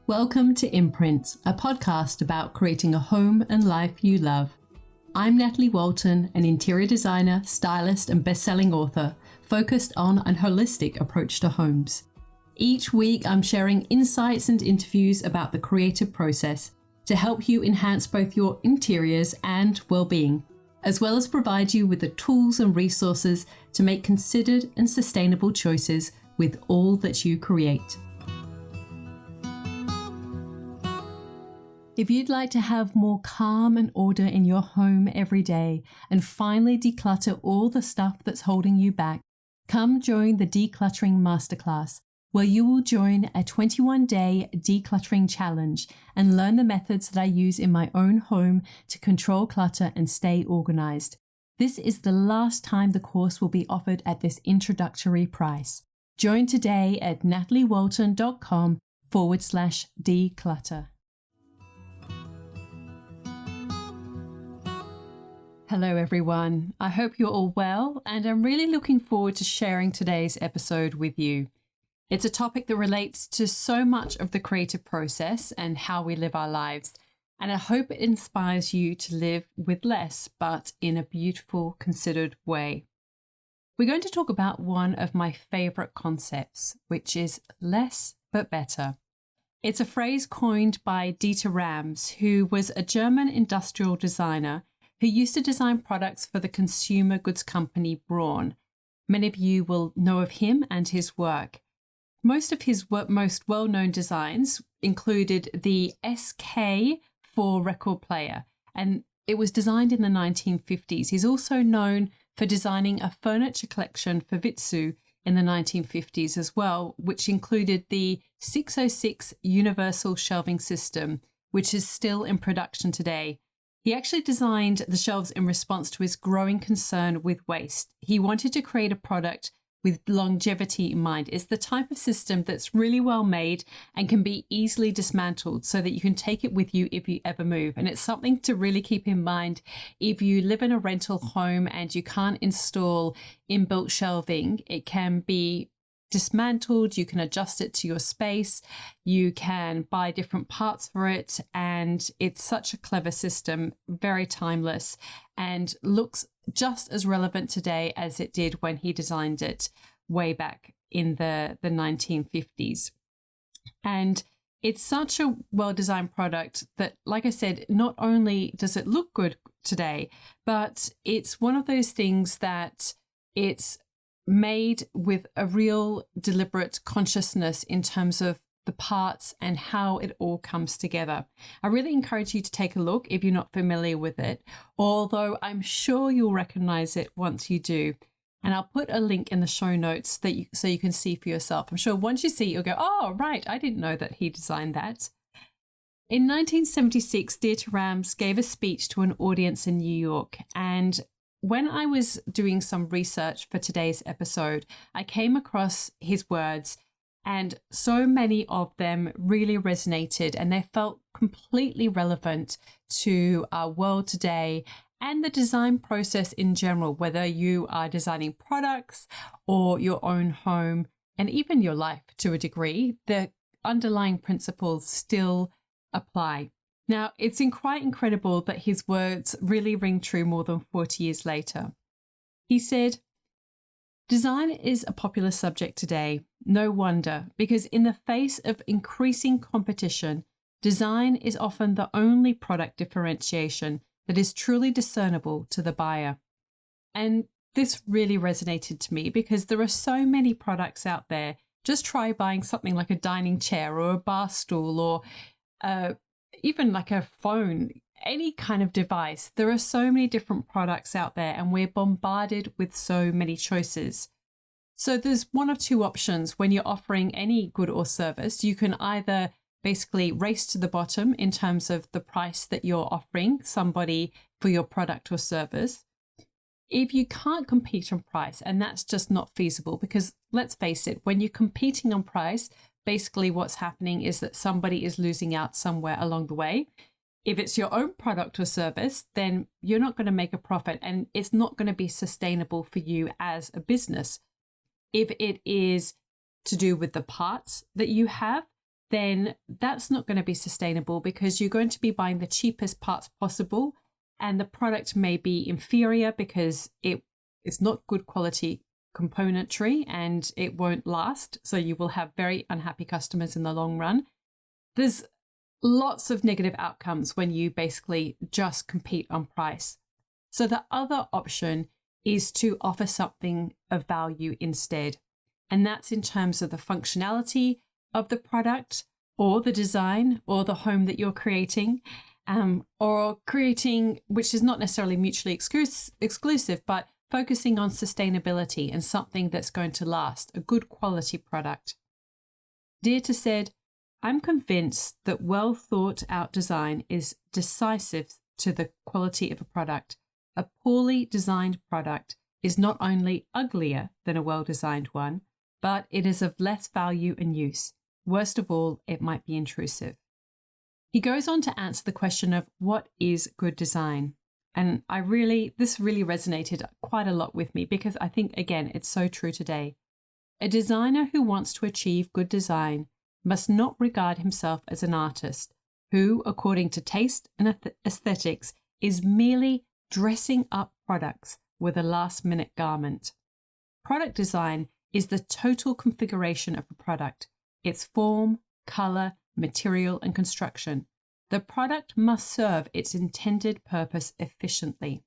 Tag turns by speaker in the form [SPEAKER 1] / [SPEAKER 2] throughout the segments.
[SPEAKER 1] Welcome to Imprint, a podcast about creating a home and life you love. I'm Natalie Walton, an interior designer, stylist, and best-selling author focused on a holistic approach to homes. Each week, I'm sharing insights and interviews about the creative process to help you enhance both your interiors and well-being, as well as provide you with the tools and resources to make considered and sustainable choices with all that you create. If you'd like to have more calm and order in your home every day and finally declutter all the stuff that's holding you back, come join the Decluttering Masterclass, where you will join a 21-day decluttering challenge and learn the methods that I use in my own home to control clutter and stay organized. This is the last time the course will be offered at this introductory price. Join today at nataliewalton.com/declutter. Hello everyone, I hope you're all well, and I'm really looking forward to sharing today's episode with you. It's a topic that relates to so much of the creative process and how we live our lives, and I hope it inspires you to live with less, but in a beautiful, considered way. We're going to talk about one of my favorite concepts, which is less but better. It's a phrase coined by Dieter Rams, who was a German industrial designer who used to design products for the consumer goods company Braun. Many of you will know of him and his work. Most of his most well-known designs included the SK4 record player, and it was designed in the 1950s. He's also known for designing a furniture collection for Vitzu in the 1950s as well, which included the 606 Universal Shelving System, which is still in production today. He actually designed the shelves in response to his growing concern with waste. He wanted to create a product with longevity in mind. It's the type of system that's really well made and can be easily dismantled so that you can take it with you if you ever move. And it's something to really keep in mind if you live in a rental home and you can't install inbuilt shelving. It can be dismantled, you can adjust it to your space, you can buy different parts for it, and it's such a clever system, very timeless, and looks just as relevant today as it did when he designed it way back in the 1950s. And it's such a well-designed product that, like I said, not only does it look good today, but it's one of those things that it's made with a real deliberate consciousness in terms of the parts and how it all comes together. I really encourage you to take a look if you're not familiar with it, although I'm sure you'll recognize it once you do. And I'll put a link in the show notes so you can see for yourself. I'm sure once you see it, you'll go, oh, right, I didn't know that he designed that. In 1976, Dieter Rams gave a speech to an audience in New York, and when I was doing some research for today's episode, I came across his words, and so many of them really resonated, and they felt completely relevant to our world today and the design process in general, whether you are designing products or your own home and even your life to a degree. The underlying principles still apply. Now, it's quite incredible that his words really ring true more than 40 years later. He said, "Design is a popular subject today. No wonder, because in the face of increasing competition, design is often the only product differentiation that is truly discernible to the buyer." And this really resonated to me because there are so many products out there. Just try buying something like a dining chair or a bar stool or even like a phone, any kind of device. There are so many different products out there and we're bombarded with so many choices. So there's one of two options when you're offering any good or service. You can either basically race to the bottom in terms of the price that you're offering somebody for your product or service. If you can't compete on price, and that's just not feasible, because let's face it, when you're competing on price, basically what's happening is that somebody is losing out somewhere along the way. If it's your own product or service, then you're not going to make a profit and it's not going to be sustainable for you as a business. If it is to do with the parts that you have, then that's not going to be sustainable because you're going to be buying the cheapest parts possible, and the product may be inferior because it's not good quality componentry and it won't last. So you will have very unhappy customers in the long run. There's lots of negative outcomes when you basically just compete on price. So the other option is to offer something of value instead. And that's in terms of the functionality of the product or the design or the home that you're creating, or creating, which is not necessarily mutually exclusive, but focusing on sustainability and something that's going to last, a good quality product. Deirdre said, I'm convinced that well thought out design is decisive to the quality of a product. A poorly designed product is not only uglier than a well-designed one, but it is of less value and use. Worst of all, it might be intrusive. He goes on to answer the question of what is good design. And this really resonated quite a lot with me because I think, again, it's so true today. A designer who wants to achieve good design must not regard himself as an artist who, according to taste and aesthetics, is merely dressing up products with a last-minute garment. Product design is the total configuration of a product, its form, color, material, and construction. The product must serve its intended purpose efficiently.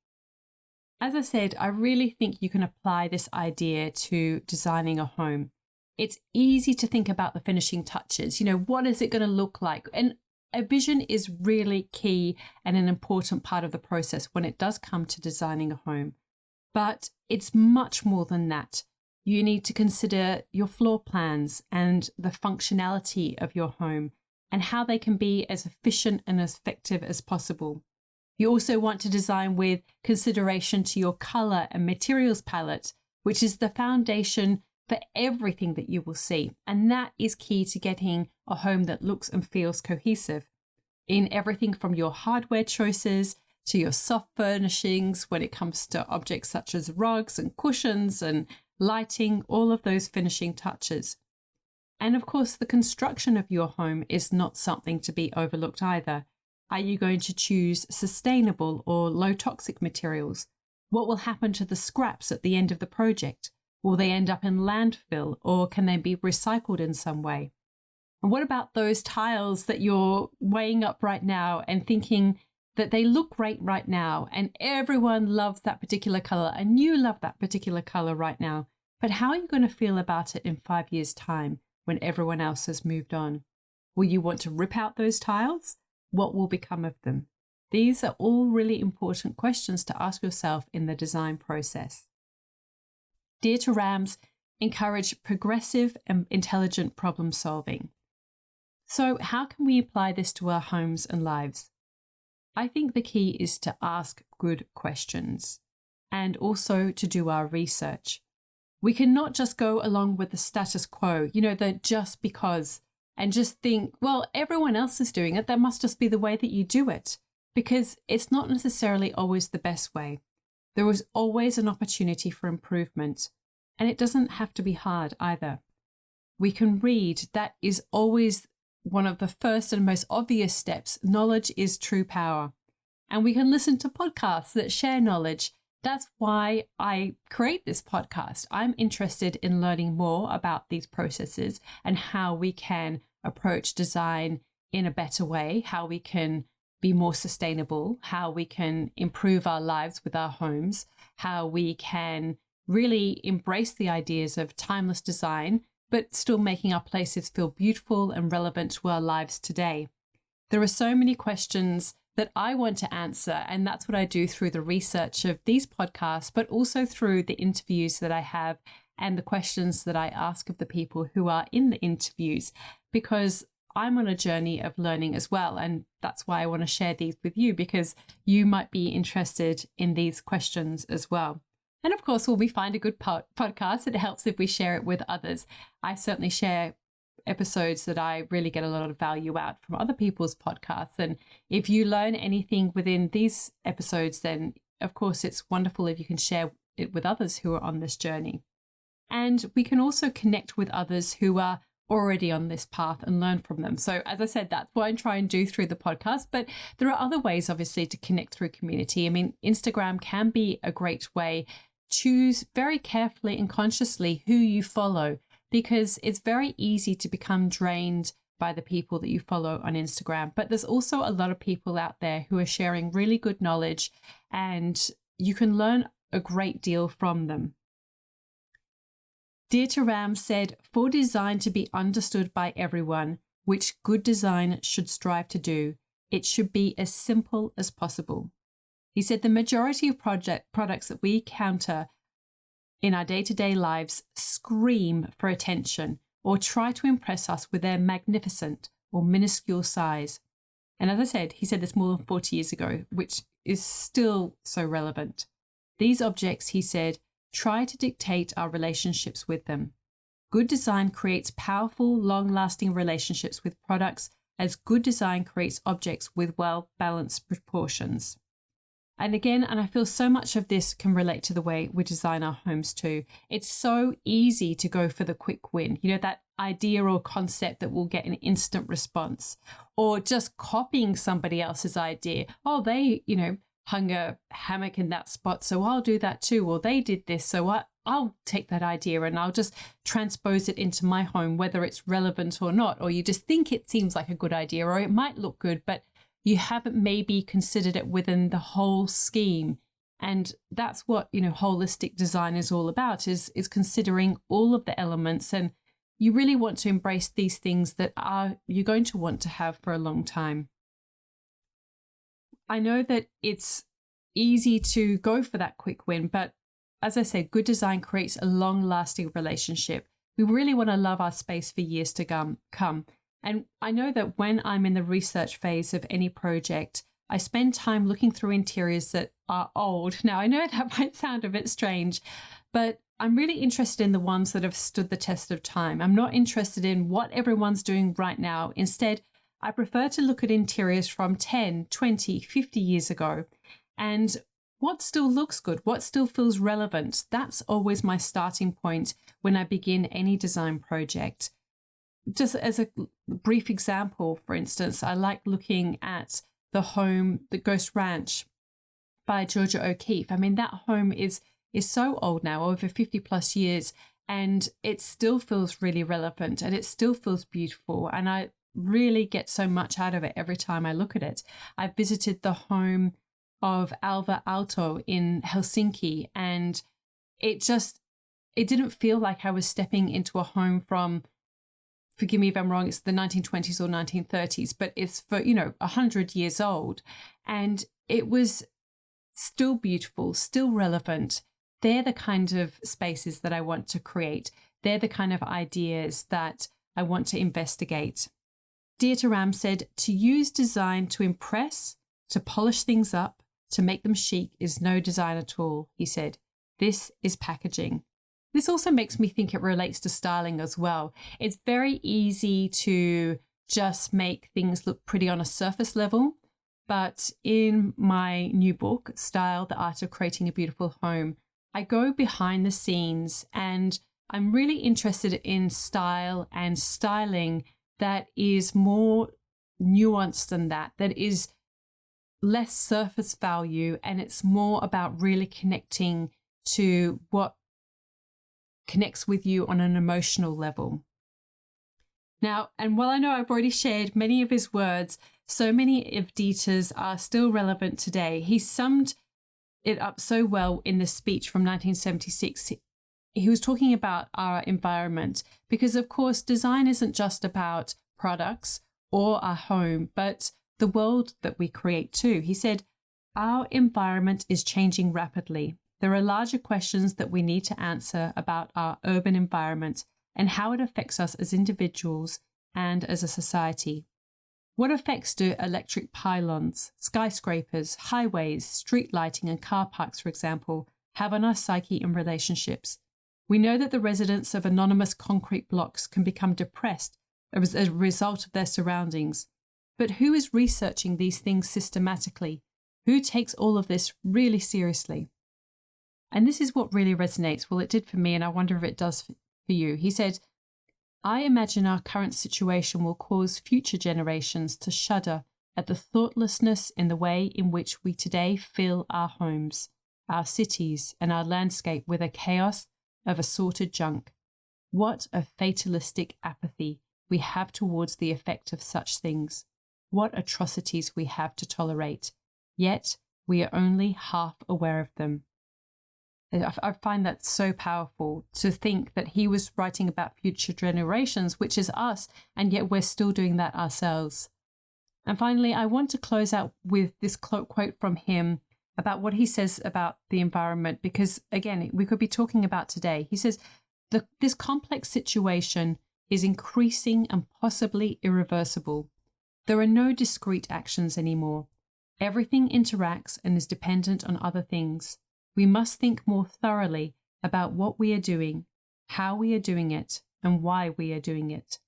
[SPEAKER 1] As I said, I really think you can apply this idea to designing a home. It's easy to think about the finishing touches. What is it going to look like? And a vision is really key and an important part of the process when it does come to designing a home. But it's much more than that. You need to consider your floor plans and the functionality of your home and how they can be as efficient and as effective as possible. You also want to design with consideration to your color and materials palette, which is the foundation for everything that you will see. And that is key to getting a home that looks and feels cohesive in everything from your hardware choices to your soft furnishings when it comes to objects such as rugs and cushions and lighting, all of those finishing touches. And of course, the construction of your home is not something to be overlooked either. Are you going to choose sustainable or low toxic materials? What will happen to the scraps at the end of the project? Will they end up in landfill or can they be recycled in some way? And what about those tiles that you're weighing up right now and thinking that they look great right now and everyone loves that particular color and you love that particular color right now, but how are you going to feel about it in 5 years' time when everyone else has moved on? Will you want to rip out those tiles? What will become of them? These are all really important questions to ask yourself in the design process. Deirdre Rams encourage progressive and intelligent problem solving. So how can we apply this to our homes and lives? I think the key is to ask good questions and also to do our research. We cannot just go along with the status quo, the just because, and just think, well, everyone else is doing it. That must just be the way that you do it, because it's not necessarily always the best way. There is always an opportunity for improvement, and it doesn't have to be hard either. We can read. That is always one of the first and most obvious steps. Knowledge is true power. And we can listen to podcasts that share knowledge. That's why I create this podcast. I'm interested in learning more about these processes and how we can approach design in a better way, how we can be more sustainable, how we can improve our lives with our homes, how we can really embrace the ideas of timeless design, but still making our places feel beautiful and relevant to our lives today. There are so many questions that I want to answer, and that's what I do through the research of these podcasts, but also through the interviews that I have and the questions that I ask of the people who are in the interviews, because I'm on a journey of learning as well. And that's why I want to share these with you, because you might be interested in these questions as well. And of course, when we find a good podcast, it helps if we share it with others. I certainly share episodes that I really get a lot of value out from other people's podcasts. And if you learn anything within these episodes, then of course it's wonderful if you can share it with others who are on this journey. And we can also connect with others who are already on this path and learn from them. So as I said, that's what I try and do through the podcast, but there are other ways obviously to connect through community. I mean, Instagram can be a great way. Choose very carefully and consciously who you follow, because it's very easy to become drained by the people that you follow on Instagram. But there's also a lot of people out there who are sharing really good knowledge, and you can learn a great deal from them. Dieter Ram said, "For design to be understood by everyone, which good design should strive to do, it should be as simple as possible." He said the majority of products that we encounter in our day-to-day lives scream for attention or try to impress us with their magnificent or minuscule size. And as I said, he said this more than 40 years ago, which is still so relevant. These objects, he said, try to dictate our relationships with them. Good design creates powerful, long-lasting relationships with products, as good design creates objects with well-balanced proportions. And again, and I feel so much of this can relate to the way we design our homes too. It's so easy to go for the quick win, that idea or concept that will get an instant response, or just copying somebody else's idea. Oh, they, hung a hammock in that spot, so I'll do that too. Or they did this, so I'll take that idea and I'll just transpose it into my home, whether it's relevant or not. Or you just think it seems like a good idea, or it might look good, but you haven't maybe considered it within the whole scheme. And that's what, holistic design is all about, is considering all of the elements. And you really want to embrace these things that you're going to want to have for a long time. I know that it's easy to go for that quick win, but as I said, good design creates a long-lasting relationship. We really want to love our space for years to come. And I know that when I'm in the research phase of any project, I spend time looking through interiors that are old. Now, I know that might sound a bit strange, but I'm really interested in the ones that have stood the test of time. I'm not interested in what everyone's doing right now. Instead, I prefer to look at interiors from 10, 20, 50 years ago, and what still looks good, what still feels relevant. That's always my starting point when I begin any design project. Just as a brief example, for instance, I like looking at the home, the Ghost Ranch by Georgia O'Keeffe. I mean, that home is so old now, over 50 plus years, and it still feels really relevant and it still feels beautiful. And I really get so much out of it every time I look at it. I visited the home of Alvar Aalto in Helsinki, and it didn't feel like I was stepping into a home from, forgive me if I'm wrong, it's the 1920s or 1930s, but it's for, 100 years old. And it was still beautiful, still relevant. They're the kind of spaces that I want to create. They're the kind of ideas that I want to investigate. Dieter Ram said, "To use design to impress, to polish things up, to make them chic is no design at all," he said. "This is packaging." This also makes me think it relates to styling as well. It's very easy to just make things look pretty on a surface level. But in my new book, Style, The Art of Creating a Beautiful Home, I go behind the scenes, and I'm really interested in style and styling that is more nuanced than that is less surface value, and it's more about really connecting to what connects with you on an emotional level. Now, and while I know I've already shared many of his words, so many of Dieter's are still relevant today. He summed it up so well in the speech from 1976. He was talking about our environment, because of course design isn't just about products or our home, but the world that we create too. He said, "Our environment is changing rapidly. There are larger questions that we need to answer about our urban environment and how it affects us as individuals and as a society. What effects do electric pylons, skyscrapers, highways, street lighting, and car parks, for example, have on our psyche and relationships? We know that the residents of anonymous concrete blocks can become depressed as a result of their surroundings. But who is researching these things systematically? Who takes all of this really seriously?" And this is what really resonates. Well, it did for me, and I wonder if it does for you. He said, I imagine our current situation will cause future generations to shudder at the thoughtlessness in the way in which we today fill our homes, our cities, and our landscape with a chaos of assorted junk. What a fatalistic apathy we have towards the effect of such things. What atrocities we have to tolerate. Yet we are only half aware of them. I find that so powerful to think that he was writing about future generations, which is us, and yet we're still doing that ourselves. And finally, I want to close out with this quote from him about what he says about the environment, because again, we could be talking about today. He says, this complex situation is increasing and possibly irreversible. There are no discrete actions anymore. Everything interacts and is dependent on other things. We must think more thoroughly about what we are doing, how we are doing it, and why we are doing it.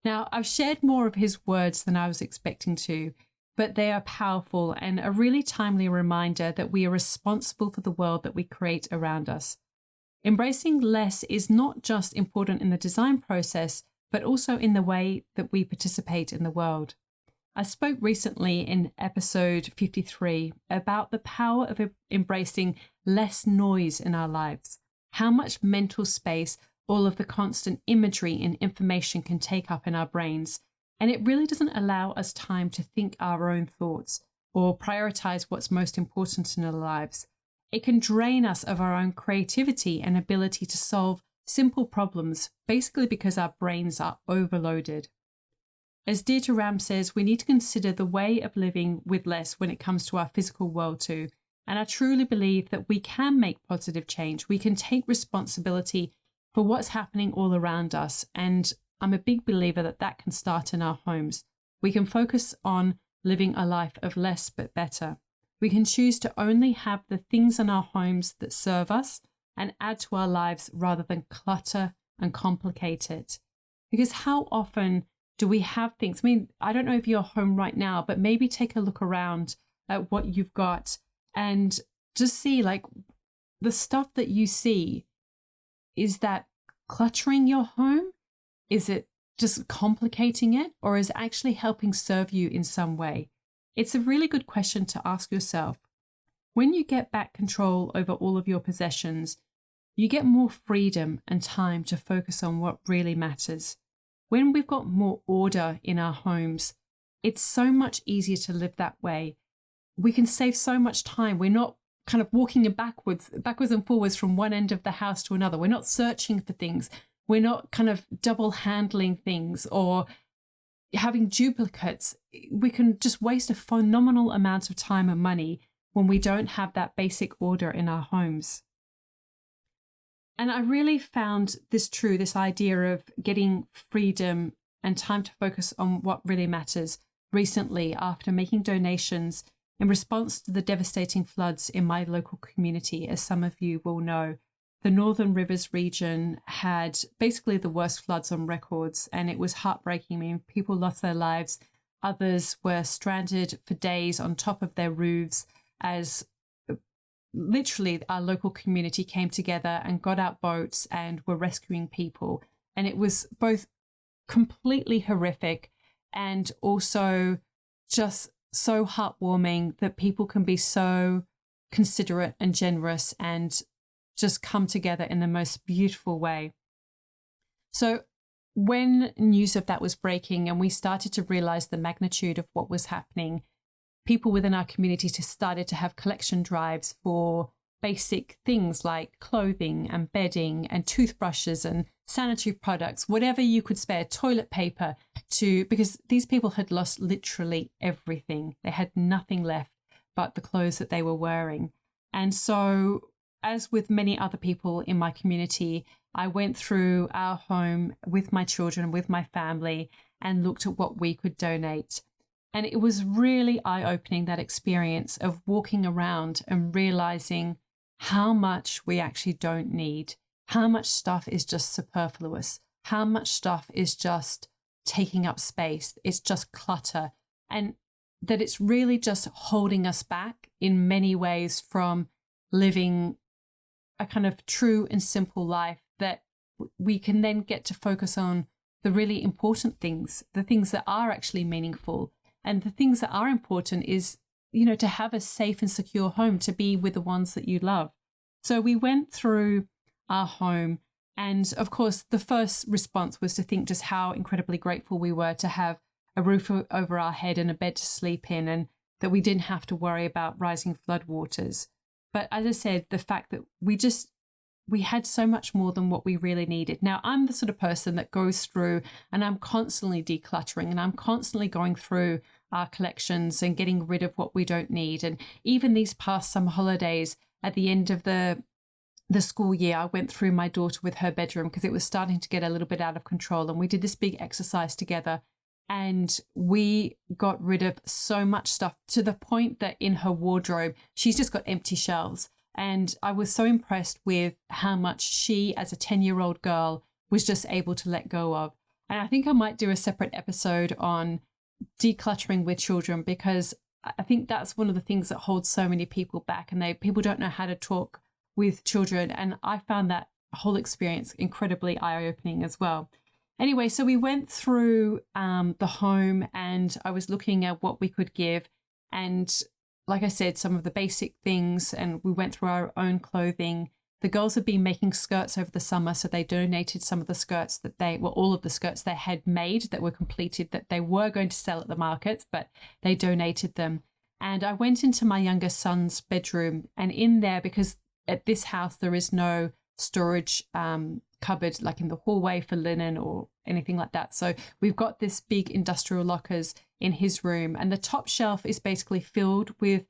[SPEAKER 1] Now, I've shared more of his words than I was expecting to, but they are powerful and a really timely reminder that we are responsible for the world that we create around us. Embracing less is not just important in the design process, but also in the way that we participate in the world. I spoke recently in episode 53 about the power of embracing less noise in our lives, how much mental space all of the constant imagery and information can take up in our brains, and it really doesn't allow us time to think our own thoughts or prioritize what's most important in our lives. It can drain us of our own creativity and ability to solve simple problems, basically because our brains are overloaded. As Deirdre Ram says, we need to consider the way of living with less when it comes to our physical world too. And I truly believe that we can make positive change. We can take responsibility for what's happening all around us. And I'm a big believer that that can start in our homes. We can focus on living a life of less but better. We can choose to only have the things in our homes that serve us and add to our lives rather than clutter and complicate it. Because how often do we have things? I mean, I don't know if you're home right now, but maybe take a look around at what you've got and just see, like, the stuff that you see. Is that cluttering your home? Is it just complicating it? Or is it actually helping serve you in some way? It's a really good question to ask yourself. When you get back control over all of your possessions, you get more freedom and time to focus on what really matters. When we've got more order in our homes, it's so much easier to live that way. We can save so much time. We're not kind of walking backwards and forwards from one end of the house to another. We're not searching for things. We're not kind of double handling things or having duplicates. We can just waste a phenomenal amount of time and money when we don't have that basic order in our homes. And I really found this true, this idea of getting freedom and time to focus on what really matters recently after making donations in response to the devastating floods in my local community. As some of you will know, the Northern Rivers region had basically the worst floods on records, and it was heartbreaking. I mean, people lost their lives. Others were stranded for days on top of their roofs as literally our local community came together and got out boats and were rescuing people. And it was both completely horrific and also just so heartwarming that people can be so considerate and generous and just come together in the most beautiful way. So when news of that was breaking and we started to realize the magnitude of what was happening, people within our community just started to have collection drives for basic things like clothing and bedding and toothbrushes and sanitary products, whatever you could spare, toilet paper, because these people had lost literally everything. They had nothing left but the clothes that they were wearing. And so, as with many other people in my community, I went through our home with my children, with my family, and looked at what we could donate. And it was really eye-opening, that experience of walking around and realizing how much we actually don't need, how much stuff is just superfluous, how much stuff is just taking up space, it's just clutter, and that it's really just holding us back in many ways from living a kind of true and simple life that we can then get to focus on the really important things, the things that are actually meaningful. And the things that are important is, to have a safe and secure home, to be with the ones that you love. So we went through our home. And of course, the first response was to think just how incredibly grateful we were to have a roof over our head and a bed to sleep in, and that we didn't have to worry about rising floodwaters. But as I said, the fact that we had so much more than what we really needed. Now, I'm the sort of person that goes through and I'm constantly decluttering, and I'm constantly going through our collections and getting rid of what we don't need. And even these past summer holidays, at the end of the school year, I went through my daughter with her bedroom because it was starting to get a little bit out of control. And we did this big exercise together, and we got rid of so much stuff to the point that in her wardrobe, she's just got empty shelves. And I was so impressed with how much she, as a 10-year-old girl, was just able to let go of. And I think I might do a separate episode on decluttering with children, because I think that's one of the things that holds so many people back, and people don't know how to talk with children. And I found that whole experience incredibly eye-opening as well. Anyway, so we went through the home, and I was looking at what we could give. And like I said, some of the basic things, and we went through our own clothing. The girls had been making skirts over the summer, so they donated some of the skirts all of the skirts they had made that were completed, that they were going to sell at the markets, but they donated them. And I went into my youngest son's bedroom, and in there, because at this house there is no storage cupboard like in the hallway for linen or anything like that. So we've got this big industrial lockers in his room, and the top shelf is basically filled with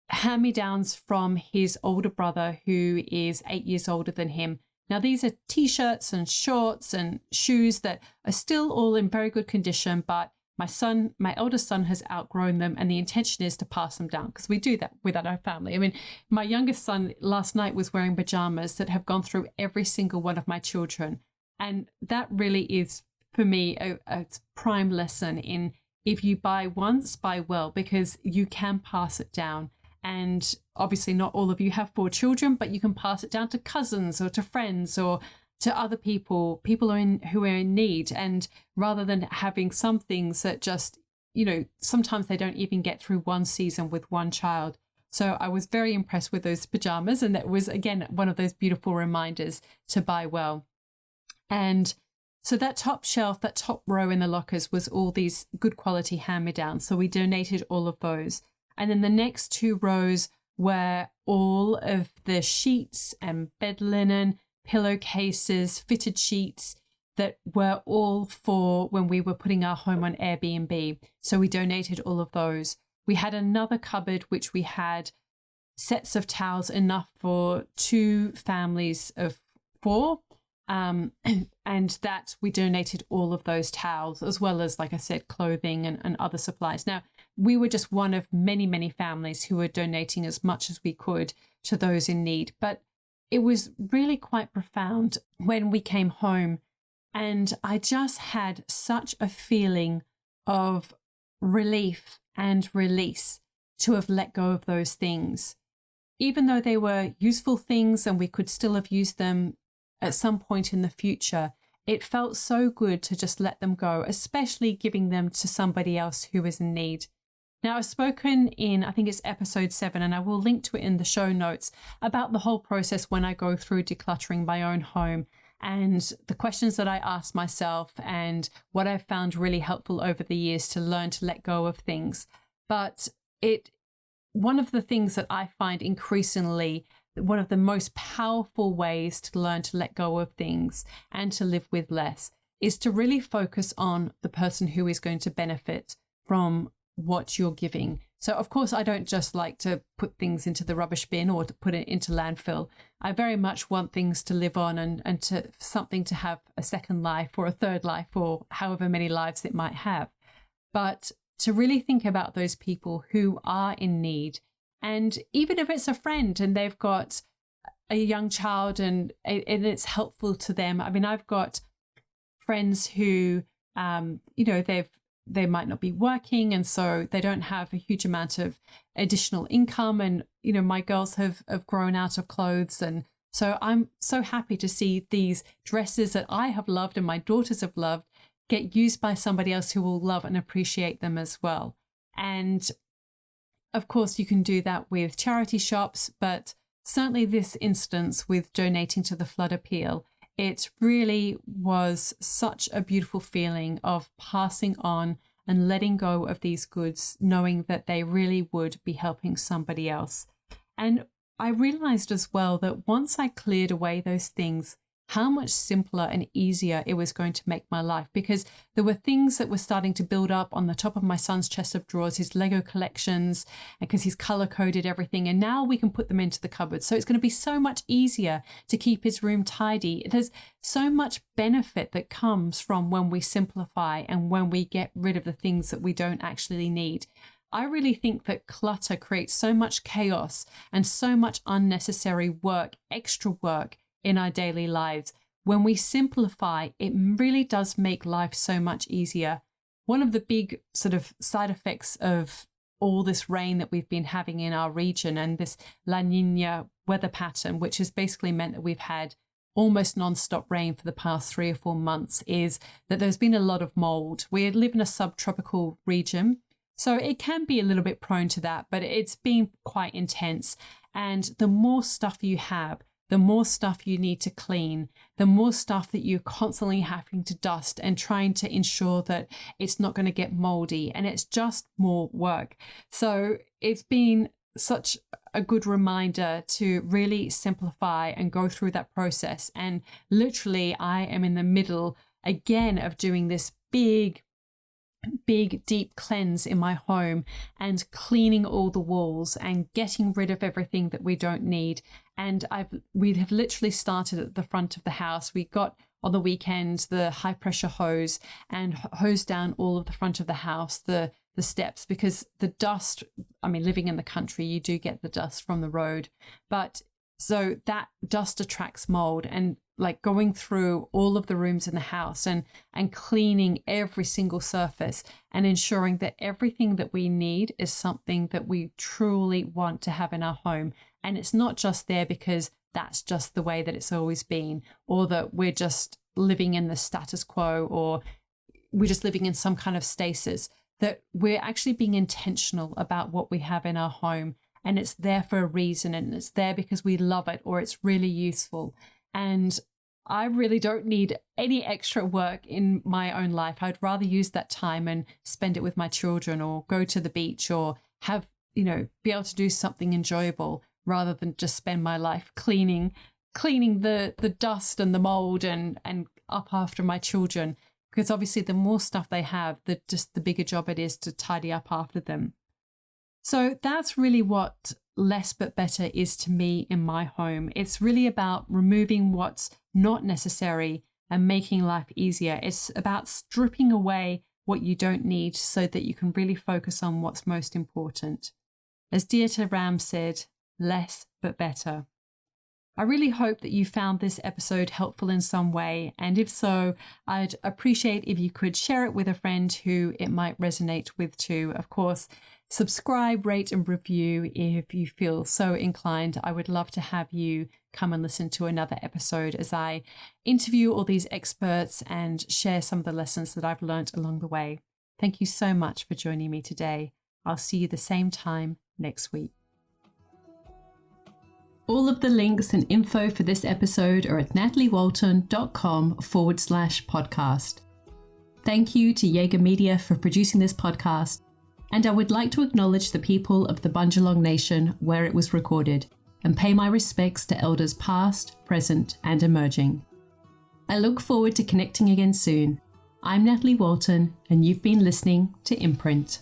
[SPEAKER 1] hand-me-downs from his older brother, who is 8 years older than him. Now, these are t-shirts and shorts and shoes that are still all in very good condition, but my eldest son has outgrown them, and the intention is to pass them down, because we do that within our family. I mean, my youngest son last night was wearing pajamas that have gone through every single one of my children. And that really is, for me, a prime lesson in, if you buy once, buy well, because you can pass it down. And obviously not all of you have 4 children, but you can pass it down to cousins or to friends or to other people who are in need. And rather than having some things that just, sometimes they don't even get through one season with one child. So I was very impressed with those pajamas. And that was, again, one of those beautiful reminders to buy well. And so that top shelf, that top row in the lockers was all these good quality hand-me-downs. So we donated all of those. And then the next 2 rows were all of the sheets and bed linen, pillowcases, fitted sheets that were all for when we were putting our home on Airbnb. So we donated all of those. We had another cupboard which we had sets of towels enough for 2 families of 4. And that we donated all of those towels, as well as, like I said, clothing and other supplies. Now, we were just one of many, many families who were donating as much as we could to those in need. But it was really quite profound when we came home, and I just had such a feeling of relief and release to have let go of those things. Even though they were useful things and we could still have used them at some point in the future, it felt so good to just let them go, especially giving them to somebody else who is in need. Now, I've spoken in, I think it's episode 7, and I will link to it in the show notes, about the whole process when I go through decluttering my own home and the questions that I ask myself and what I've found really helpful over the years to learn to let go of things. But one of the things that I find increasingly one of the most powerful ways to learn to let go of things and to live with less is to really focus on the person who is going to benefit from what you're giving. So, of course, I don't just like to put things into the rubbish bin or to put it into landfill. I very much want things to live on and to something to have a second life or a third life or however many lives it might have. But to really think about those people who are in need. And even if it's a friend and they've got a young child and it's helpful to them. I mean, I've got friends who, they might not be working, and so they don't have a huge amount of additional income. And, my girls have grown out of clothes, and So I'm so happy to see these dresses that I have loved and my daughters have loved get used by somebody else who will love and appreciate them as well. And of course, you can do that with charity shops, but certainly this instance with donating to the Flood Appeal, it really was such a beautiful feeling of passing on and letting go of these goods, knowing that they really would be helping somebody else. And I realized as well that once I cleared away those things, how much simpler and easier it was going to make my life, because there were things that were starting to build up on the top of my son's chest of drawers, his Lego collections, because he's color coded everything. And now we can put them into the cupboard. So it's going to be so much easier to keep his room tidy. There's so much benefit that comes from when we simplify and when we get rid of the things that we don't actually need. I really think that clutter creates so much chaos and so much unnecessary work, extra work in our daily lives. When we simplify, it really does make life so much easier. One of the big sort of side effects of all this rain that we've been having in our region and this La Nina weather pattern, which has basically meant that we've had almost non-stop rain for the past 3 or 4 months, is that there's been a lot of mold. We live in a subtropical region, so it can be a little bit prone to that, but it's been quite intense. And the more stuff you have, the more stuff you need to clean, the more stuff that you're constantly having to dust and trying to ensure that it's not going to get moldy, and it's just more work. So it's been such a good reminder to really simplify and go through that process. And literally, I am in the middle again of doing this big deep cleanse in my home and cleaning all the walls and getting rid of everything that we don't need. And we have literally started at the front of the house. We got on the weekend the high pressure hose and hosed down all of the front of the house, the steps, because the dust, I mean, living in the country, you do get the dust from the road, but so that dust attracts mold. And like going through all of the rooms in the house and cleaning every single surface and ensuring that everything that we need is something that we truly want to have in our home. And it's not just there because that's just the way that it's always been, or that we're just living in the status quo, or we're just living in some kind of stasis, that we're actually being intentional about what we have in our home. And it's there for a reason, and it's there because we love it or it's really useful. And I really don't need any extra work in my own life. I'd rather use that time and spend it with my children, or go to the beach, or have, be able to do something enjoyable, rather than just spend my life cleaning the dust and the mold and up after my children. Because obviously the more stuff they have, the bigger job it is to tidy up after them. So that's really what less but better is to me in my home. It's really about removing what's not necessary and making life easier. It's about stripping away what you don't need so that you can really focus on what's most important. As Dieter Ram said, less but better. I really hope that you found this episode helpful in some way, and if so, I'd appreciate if you could share it with a friend who it might resonate with too. Of course, subscribe, rate and review if you feel so inclined. I would love to have you come and listen to another episode as I interview all these experts and share some of the lessons that I've learned along the way. Thank you so much for joining me today. I'll see you the same time next week. All of the links and info for this episode are at nataliewalton.com/podcast. Thank you to Jaeger Media for producing this podcast, and I would like to acknowledge the people of the Bundjalung Nation where it was recorded, and pay my respects to elders past, present, and emerging. I look forward to connecting again soon. I'm Natalie Walton, and you've been listening to Imprint.